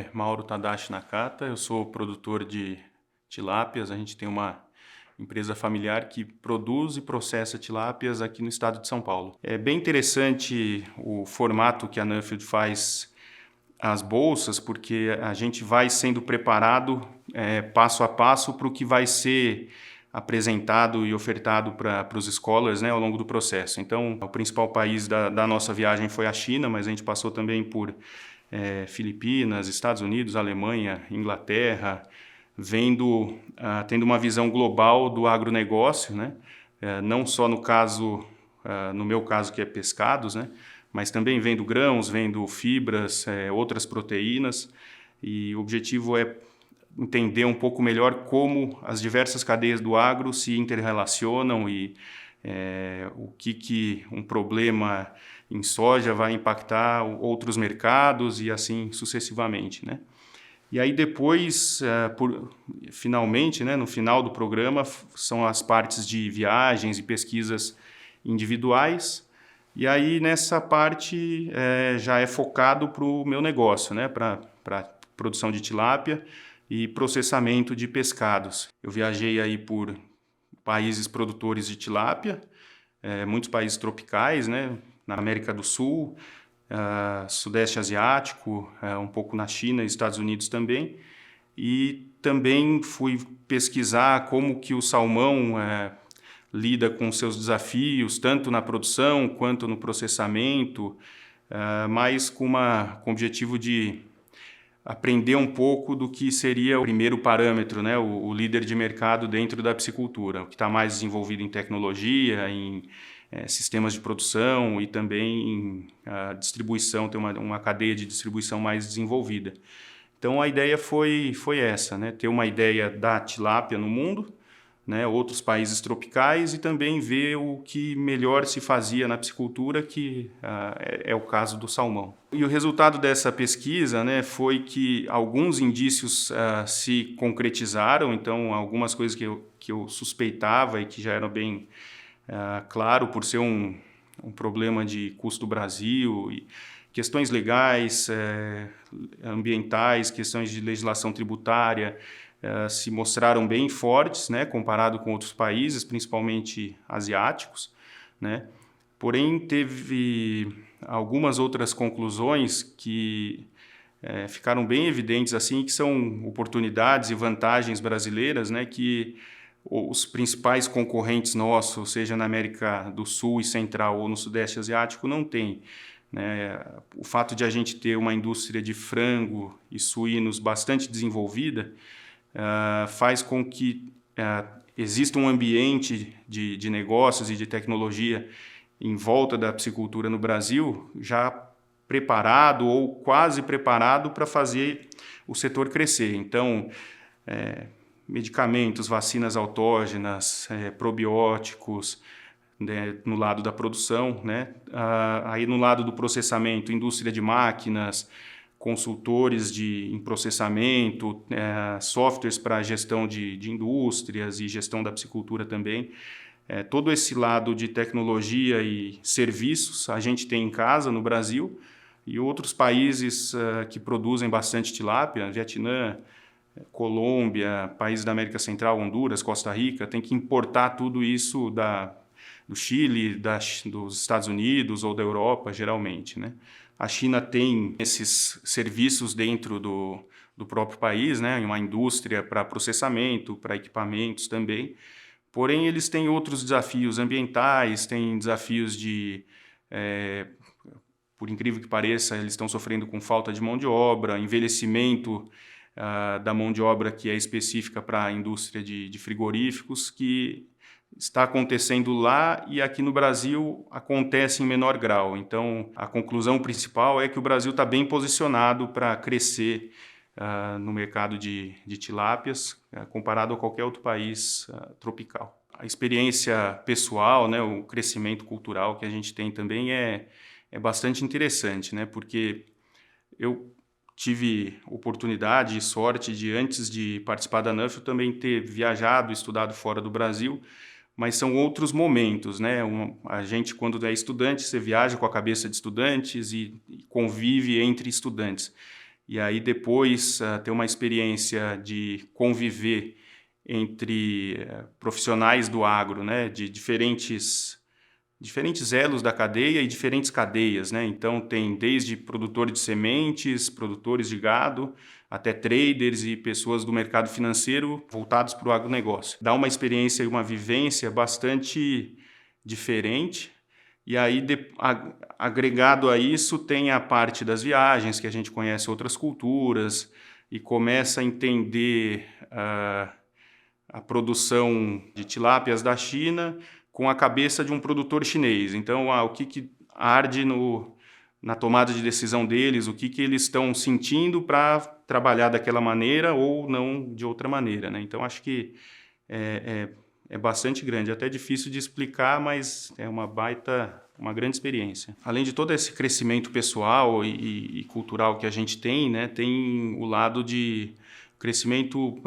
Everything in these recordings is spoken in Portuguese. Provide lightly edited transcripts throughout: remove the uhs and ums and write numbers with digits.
é Mauro Tadashi Nakata, eu sou produtor de tilápias. A gente tem uma empresa familiar que produz e processa tilápias aqui no estado de São Paulo. É bem interessante o formato que a Nuffield faz as bolsas, porque a gente vai sendo preparado passo a passo para o que vai ser apresentado e ofertado para os scholars, né, ao longo do processo. Então, o principal país da nossa viagem foi a China, mas a gente passou também por Filipinas, Estados Unidos, Alemanha, Inglaterra, tendo uma visão global do agronegócio, né? Não só no meu caso que é pescados, né? Mas também vendo grãos, vendo fibras, outras proteínas, e o objetivo é entender um pouco melhor como as diversas cadeias do agro se interrelacionam e o que um problema em soja vai impactar outros mercados e assim sucessivamente, né? E aí depois, finalmente, né, no final do programa, são as partes de viagens e pesquisas individuais. E aí nessa parte já é focado para o meu negócio, né, para produção de tilápia e processamento de pescados. Eu viajei aí por países produtores de tilápia, muitos países tropicais, né, na América do Sul, Sudeste Asiático, um pouco na China e Estados Unidos também. E também fui pesquisar como que o salmão lida com seus desafios, tanto na produção quanto no processamento, mas com o objetivo de aprender um pouco do que seria o primeiro parâmetro, né, o líder de mercado dentro da piscicultura, o que está mais desenvolvido em tecnologia, em sistemas de produção e também em distribuição, ter uma cadeia de distribuição mais desenvolvida. Então a ideia foi essa, né, ter uma ideia da tilápia no mundo, né, outros países tropicais, e também ver o que melhor se fazia na piscicultura, que é o caso do salmão. E o resultado dessa pesquisa, né, foi que alguns indícios se concretizaram. Então algumas coisas que eu suspeitava e que já eram bem claro por ser um problema de custo do Brasil, e questões legais, ambientais, questões de legislação tributária, se mostraram bem fortes, né, comparado com outros países, principalmente asiáticos, né? Porém, teve algumas outras conclusões que ficaram bem evidentes, assim, que são oportunidades e vantagens brasileiras, né, que os principais concorrentes nossos, seja na América do Sul e Central ou no Sudeste Asiático, não têm, né? O fato de a gente ter uma indústria de frango e suínos bastante desenvolvida faz com que exista um ambiente de negócios e de tecnologia em volta da piscicultura no Brasil já preparado ou quase preparado para fazer o setor crescer. Então, medicamentos, vacinas autógenas, probióticos, né, no lado da produção, né? Aí no lado do processamento, indústria de máquinas, consultores em processamento, softwares para gestão de indústrias e gestão da piscicultura também. Todo esse lado de tecnologia e serviços a gente tem em casa no Brasil, e outros países que produzem bastante tilápia, Vietnã, Colômbia, países da América Central, Honduras, Costa Rica, tem que importar tudo isso do Chile, dos Estados Unidos ou da Europa, geralmente, né? A China tem esses serviços dentro do próprio país, né? Uma indústria para processamento, para equipamentos também. Porém, eles têm outros desafios ambientais, têm desafios por incrível que pareça, eles estão sofrendo com falta de mão de obra, envelhecimento da mão de obra que é específica para a indústria de frigoríficos, que está acontecendo lá e aqui no Brasil acontece em menor grau. Então, a conclusão principal é que o Brasil está bem posicionado para crescer no mercado de tilápias, comparado a qualquer outro país tropical. A experiência pessoal, né, o crescimento cultural que a gente tem também é bastante interessante, né, porque eu tive oportunidade e sorte de, antes de participar da Nuffield, também ter viajado, estudado fora do Brasil, mas são outros momentos, né? A gente, quando é estudante, você viaja com a cabeça de estudantes e convive entre estudantes. e aí depois ter uma experiência de conviver entre profissionais do agro, né, de diferentes elos da cadeia e diferentes cadeias, né? Então tem desde produtor de sementes, produtores de gado, até traders e pessoas do mercado financeiro voltados para o agronegócio. Dá uma experiência e uma vivência bastante diferente. E aí, agregado a isso, tem a parte das viagens, que a gente conhece outras culturas e começa a entender a produção de tilápias da China com a cabeça de um produtor chinês. Então, o que arde na tomada de decisão deles, o que eles estão sentindo para trabalhar daquela maneira ou não de outra maneira, né? Então, acho que é bastante grande. É até difícil de explicar, mas é uma grande experiência. Além de todo esse crescimento pessoal e cultural que a gente tem, né, tem o lado de crescimento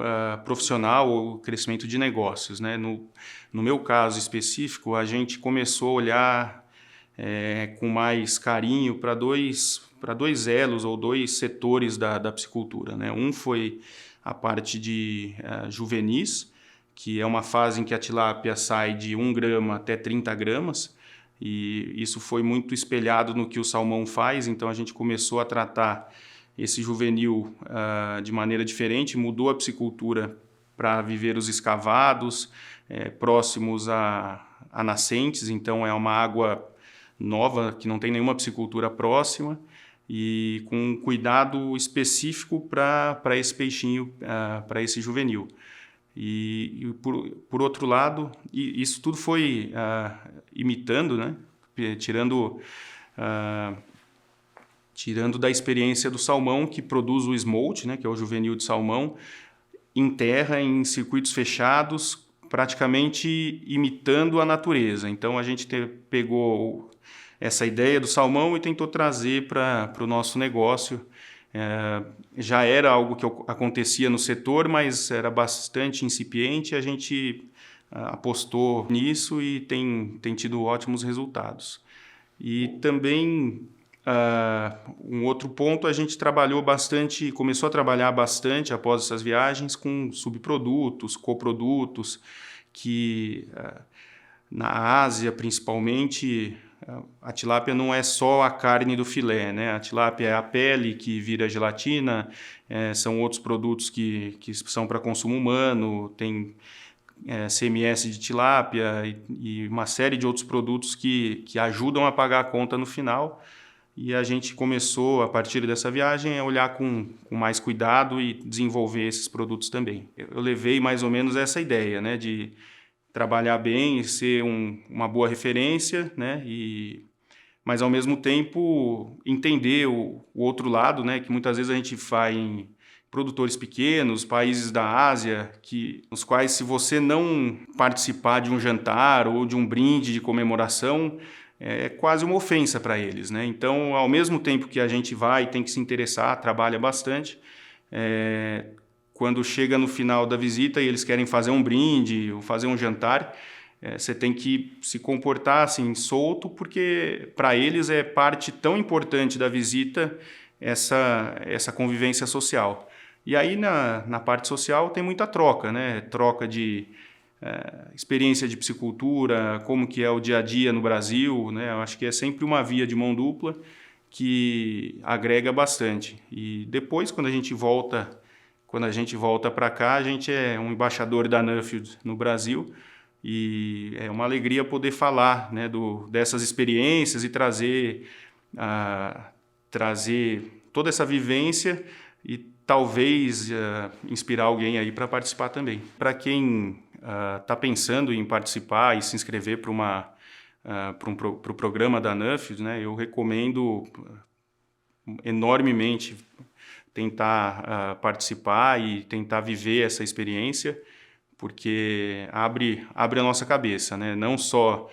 profissional ou crescimento de negócios, né? No meu caso específico, a gente começou a olhar com mais carinho para dois elos ou dois setores da piscicultura, né? Um foi a parte de juvenis, que é uma fase em que a tilápia sai de 1 grama até 30 gramas, e isso foi muito espelhado no que o salmão faz, então a gente começou a tratar esse juvenil de maneira diferente, mudou a piscicultura para viveiros escavados, próximos a nascentes, então é uma água nova, que não tem nenhuma piscicultura próxima, e com um cuidado específico para esse peixinho, para esse juvenil. E por outro lado, isso tudo foi imitando, né? Tirando da experiência do salmão, que produz o smolt, né, que é o juvenil de salmão, em terra, em circuitos fechados, praticamente imitando a natureza. Então, a gente pegou essa ideia do salmão e tentou trazer para o nosso negócio. Já era algo que acontecia no setor, mas era bastante incipiente. A gente apostou nisso e tem tido ótimos resultados. E também um outro ponto, a gente começou a trabalhar bastante após essas viagens com subprodutos, coprodutos, que na Ásia principalmente a tilápia não é só a carne do filé, né? A tilápia é a pele que vira gelatina, são outros produtos que são para consumo humano, tem CMS de tilápia e uma série de outros produtos que ajudam a pagar a conta no final. E a gente começou, a partir dessa viagem, a olhar com mais cuidado e desenvolver esses produtos também. Eu levei mais ou menos essa ideia, né, de trabalhar bem e ser uma boa referência, né, mas, ao mesmo tempo, entender o outro lado, né, que muitas vezes a gente vai em produtores pequenos, países da Ásia, nos quais, se você não participar de um jantar ou de um brinde de comemoração, é quase uma ofensa para eles, né? Então, ao mesmo tempo que a gente vai, tem que se interessar, trabalha bastante, quando chega no final da visita e eles querem fazer um brinde ou fazer um jantar, você tem que se comportar assim, solto, porque para eles é parte tão importante da visita essa convivência social. E aí, na parte social, tem muita troca, né? Troca de experiência de piscicultura, como que é o dia a dia no Brasil, né? Eu acho que é sempre uma via de mão dupla que agrega bastante. E depois, quando a gente volta para cá, a gente é um embaixador da Nuffield no Brasil, e é uma alegria poder falar, né, dessas experiências e trazer toda essa vivência e talvez inspirar alguém aí para participar também. Para quem está pensando em participar e se inscrever para o programa da Nuffield, né, eu recomendo enormemente tentar participar e tentar viver essa experiência, porque abre a nossa cabeça, né? Não só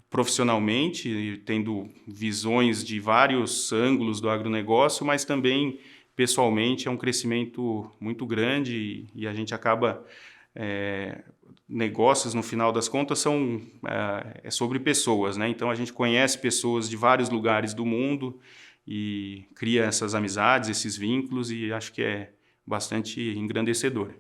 profissionalmente, tendo visões de vários ângulos do agronegócio, mas também pessoalmente é um crescimento muito grande e a gente acaba... negócios, no final das contas, é sobre pessoas, né? Então, a gente conhece pessoas de vários lugares do mundo e cria essas amizades, esses vínculos, e acho que é bastante engrandecedor.